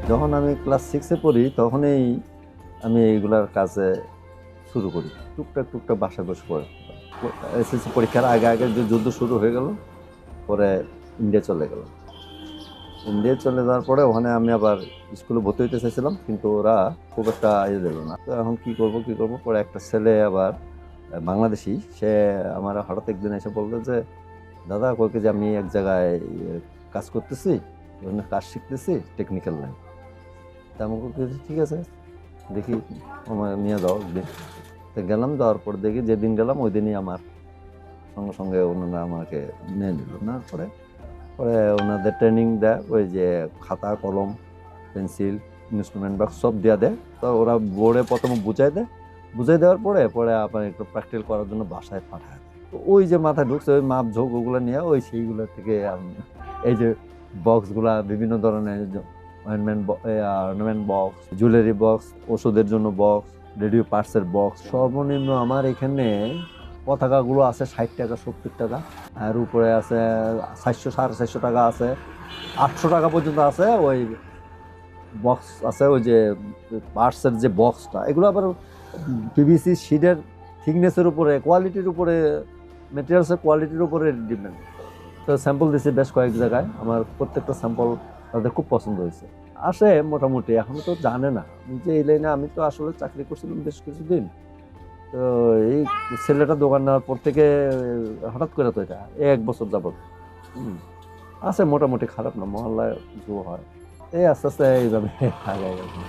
যখন আমি ক্লাস 6-এ পড়ি তখনই আমি এইগুলার কাজে শুরু করি। টুকটাক টুকটাক বাসায় বসে পড়ে এসএসসি পরীক্ষার আগে আগে যে যুদ্ধ শুরু হয়ে গেল, পরে ইন্ডিয়া চলে গেল। ইন্ডিয়া চলে যাওয়ার পরে ওখানে আমি আবার স্কুলে ভর্তি হইতে চাইছিলাম, কিন্তু ওরা খুব একটা ইয়ে দিল না। তো এখন কি করব, পরে একটা ছেলে আবার বাংলাদেশি, সে আমার হঠাৎ একদিন এসে বললো যে, দাদা কয়েক যে আমি এক জায়গায় কাজ করতেছি, ওখানে কাজ শিখতেছি টেকনিক্যাল লাইন। তা আমাকে বলছে, ঠিক আছে দেখি আমার নিয়ে যাও একদিন। তো গেলাম, যাওয়ার পর দেখি যেদিন গেলাম ওই দিনই আমার সঙ্গে সঙ্গে ওনারা আমাকে নিয়ে নিল। না পরে পরে ওনাদের ট্রেনিং দেয়, ওই যে খাতা কলম পেন্সিল ইনস্ট্রুমেন্ট বক্স সব দেওয়া দেয়। তো ওরা বোর্ডে প্রথমে বুঝাই দেওয়ার পরে পরে আপনার একটু প্র্যাকটিক্যাল করার জন্য বাসায় পাঠায়। তো ওই যে মাথায় ঢুকছে ওই মাপ ঝোঁক ওগুলো নিয়ে ওই সেইগুলো থেকে এই যে বক্সগুলা বিভিন্ন ধরনের অর্নামেন্ট বক্স, জুয়েলারি বক্স, ওষুধের জন্য বক্স, রেডিও পার্টসের বক্স, সর্বনিম্ন আমার এখানে পতাকাগুলো আছে 60 টাকা 70 টাকা, আর উপরে আছে 400 450 টাকা আছে, 800 টাকা পর্যন্ত আছে। ওই বক্স আছে, ওই যে পার্টসের যে বক্সটা, এগুলো আবার পিভিসি শিটের থিকনেসের উপরে, কোয়ালিটির উপরে, মেটেরিয়ালসের কোয়ালিটির উপরে ডিপেন্ড। তো স্যাম্পল দিয়েছি বেশ কয়েক জায়গায়, আমার প্রত্যেকটা স্যাম্পল তাদের খুব পছন্দ হয়েছে। আসে মোটামুটি, এখনো তো জানে না আমি যে এই লাইনে, আমি তো আসলে চাকরি করছিলাম বেশ কিছুদিন। তো এই ছেলেটা দোকান নেওয়ার পর থেকে হঠাৎ করে তো এটা 1 বছর যাবত আছে মোটামুটি, খারাপ না, মহল্লায় কিছু হয়। এই আস্তে আস্তে এইভাবে আগায় গেছে।